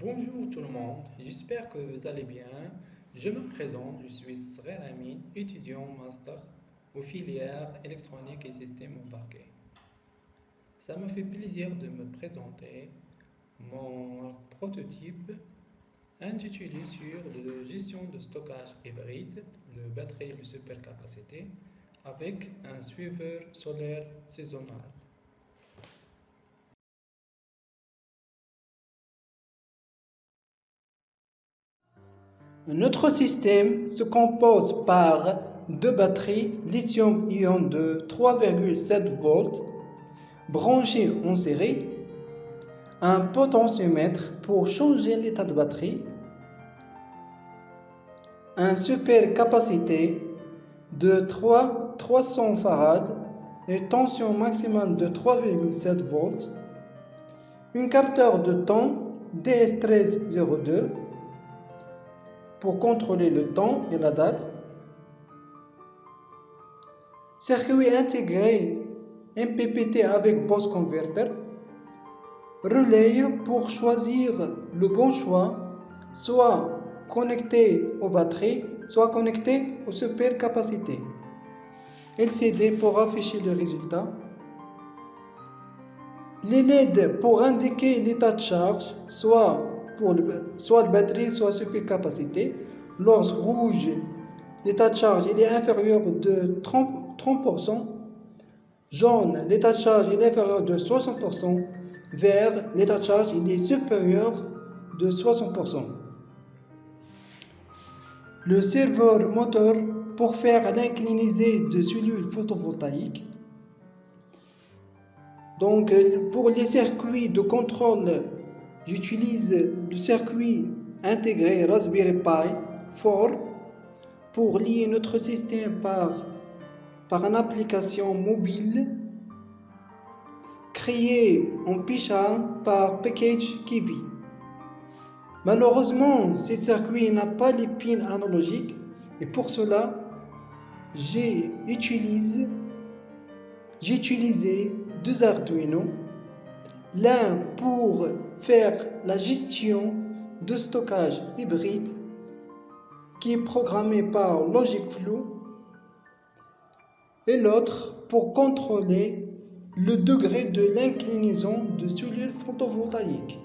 Bonjour tout le monde, j'espère que vous allez bien. Je me présente, je suis Srer Amin, étudiant en master aux filières électronique et systèmes embarqués. Ça me fait plaisir de me présenter mon prototype intitulé sur la gestion de stockage hybride, le batterie de supercapacité, avec un suiveur solaire saisonnier. Notre système se compose par deux batteries lithium-ion de 3,7 volts branchées en série, un potentiomètre pour changer l'état de batterie, un supercapacité de 300 farad et tension maximale de 3,7 volts, un capteur de temps DS1302 pour contrôler le temps et la date, circuit intégré MPPT avec Bose Converter, relais pour choisir le bon choix, soit connecté aux batteries, soit connecté aux supercapacités. LCD pour afficher le résultat. Les LED pour indiquer l'état de charge, soit le batterie, soit supercapacité. Lorsque rouge, l'état de charge il est inférieur de 30%. Jaune, l'état de charge il est inférieur de 60%. Vert, l'état de charge il est supérieur de 60%. Le serveur moteur pour faire l'inclinaison de cellules photovoltaïques. Donc pour les circuits de contrôle, j'utilise le circuit intégré Raspberry Pi 4 pour lier notre système par une application mobile créée en Python par Package Kiwi. Malheureusement, ce circuit n'a pas les pins analogiques et pour cela, j'ai utilisé deux Arduino, l'un pour faire la gestion de stockage hybride qui est programmé par LogicFlow et l'autre pour contrôler le degré de l'inclinaison de cellules photovoltaïques.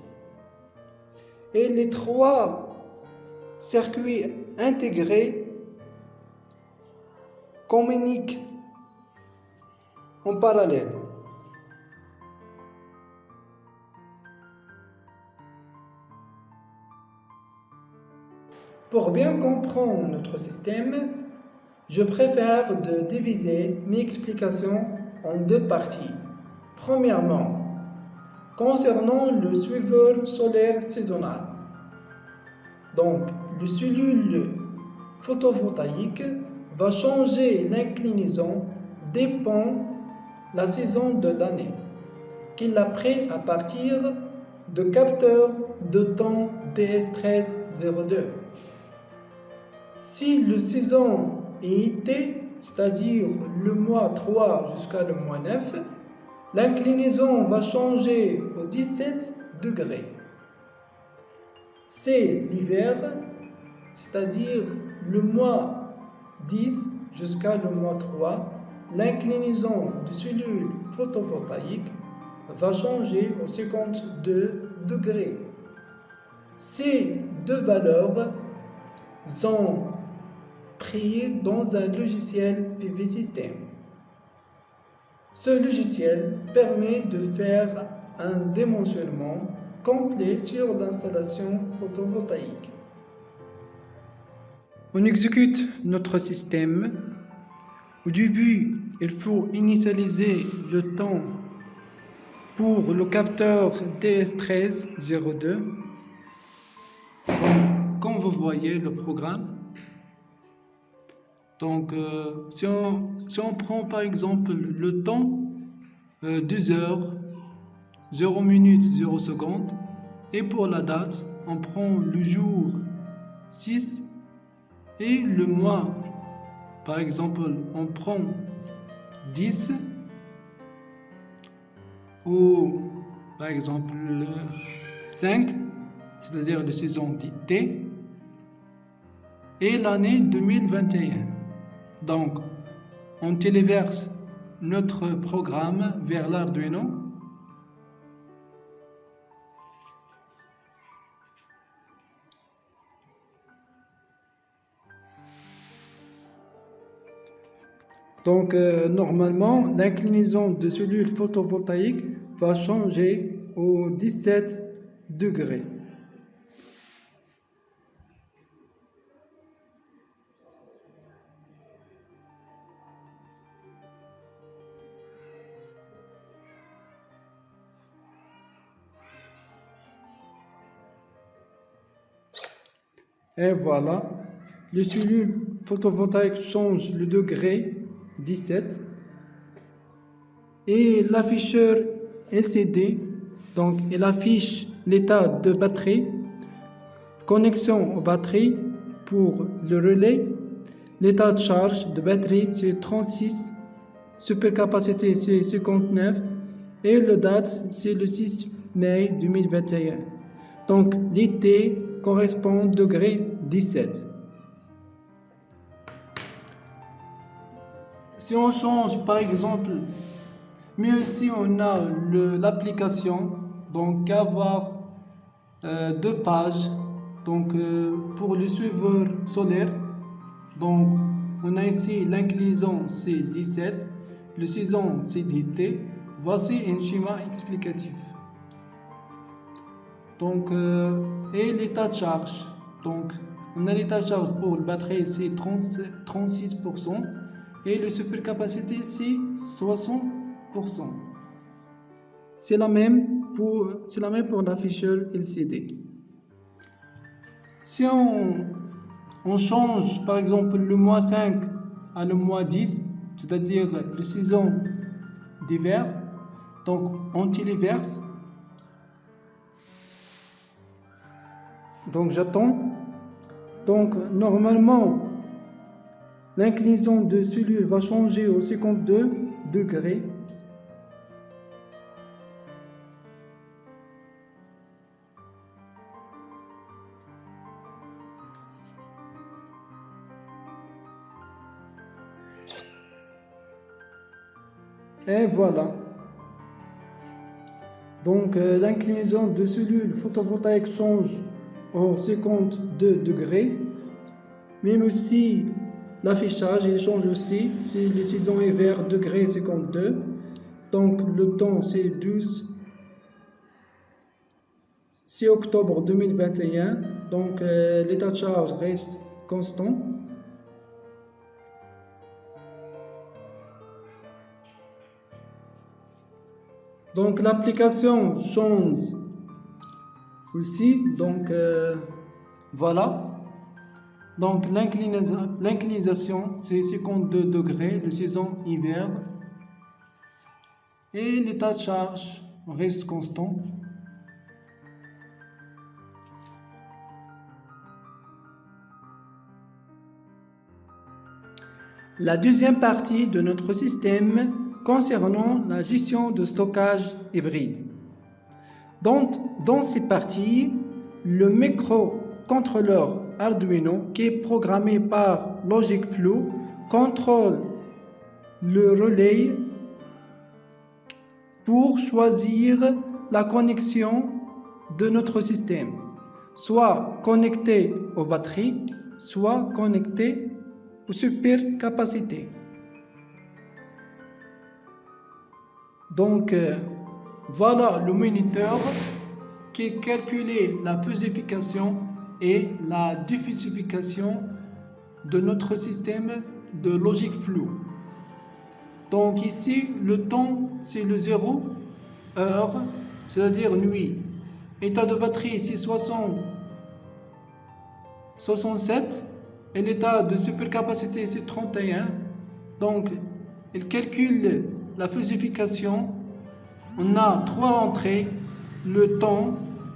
Et les trois circuits intégrés communiquent en parallèle. Pour bien comprendre notre système, je préfère de diviser mes explications en deux parties. Premièrement, concernant le suiveur solaire saisonnier. Donc, le cellule photovoltaïque va changer l'inclinaison dépend la saison de l'année, qu'il a pris à partir de capteurs de temps DS1302. Si le saison est été, c'est-à-dire le mois 3 jusqu'à le mois 9, l'inclinaison va changer au 17 degrés. C'est l'hiver, c'est-à-dire le mois 10 jusqu'à le mois 3, l'inclinaison de cellules photovoltaïques va changer au 52 degrés. Ces deux valeurs sont prises dans un logiciel PV System. Ce logiciel permet de faire un dimensionnement complet sur l'installation photovoltaïque. On exécute notre système. Au début, il faut initialiser le temps pour le capteur DS1302. Comme vous voyez le programme. Donc, si on prend par exemple le temps 2 heures, 0 minutes, 0 secondes, et pour la date, on prend le jour 6 et le mois. Par exemple, on prend 10 ou par exemple 5 c'est-à-dire la saison d'été, et l'année 2021. Donc, on téléverse notre programme vers l'Arduino. Donc, normalement, l'inclinaison de cellules photovoltaïques va changer au 17 degrés. Et voilà, les cellules photovoltaïques changent le degré 17 et l'afficheur LCD, donc il affiche l'état de batterie, connexion aux batteries pour le relais, l'état de charge de batterie c'est 36, supercapacité c'est 59 et le date c'est le 6 mai 2021. Donc l'été correspond au degré 17. Si on change par exemple, mais aussi on a l'application, donc avoir deux pages, donc pour le suiveur solaire, donc on a ici l'inclinaison c'est 17, le saison c'est d'été, voici un schéma explicatif. Donc, et l'état de charge. Donc, on a l'état de charge pour la batterie, c'est 36%. Et le supercapacité, c'est 60%. C'est la même pour l'afficheur LCD. Si on change, par exemple, le mois 5 à le mois 10, c'est-à-dire la saison d'hiver, donc on téléverse. Donc j'attends. Donc normalement, l'inclinaison de cellules va changer au 52 degrés. Et voilà. Donc l'inclinaison de cellules photovoltaïques change au 52 degrés. Même aussi l'affichage il change aussi. Si les saisons hiver degré 52. Donc le temps c'est 6 octobre 2021. Donc l'état de charge reste constant. Donc l'application change aussi, donc voilà. Donc l'inclination c'est 52 degrés, le saison hiver. Et l'état de charge reste constant. La deuxième partie de notre système concernant la gestion de stockage hybride. Dans cette partie, le microcontrôleur Arduino qui est programmé par Logic Flow contrôle le relais pour choisir la connexion de notre système, soit connecté aux batteries, soit connecté aux supercapacités. Donc, voilà le moniteur qui calcule la fusification et la diffusification de notre système de Logic Flow. Donc ici, le temps, c'est le 0 heure, c'est-à-dire nuit. État de batterie, c'est 67 et l'état de supercapacité, c'est 31. Donc, il calcule la fusification. On a trois entrées, le temps,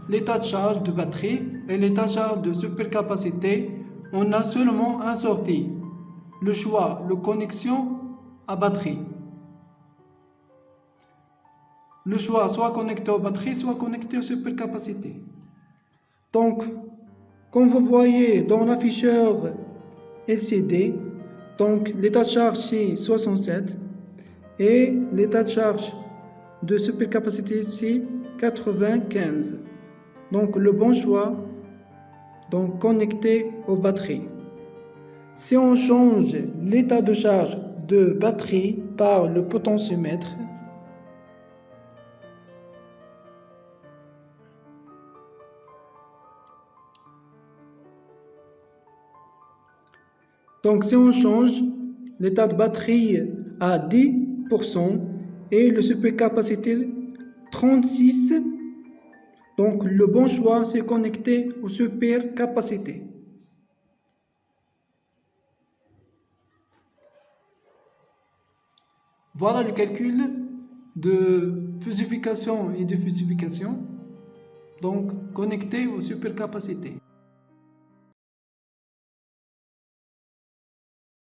l'état de charge de batterie et l'état de charge de supercapacité. On a seulement un sortie, le choix, la connexion à batterie. Le choix soit connecté aux batteries, soit connecté aux supercapacités. Donc, comme vous voyez dans l'afficheur LCD, donc l'état de charge c'est 67 et l'état de charge de supercapacité c'est 95. Donc le bon choix, donc connecté aux batteries. Si on change l'état de charge de batterie par le potentiomètre, donc si on change l'état de batterie à 10% et le supercapacité 36, donc le bon choix c'est connecté aux supercapacités. Voilà le calcul de fusification et de fusification, donc connecté aux supercapacités.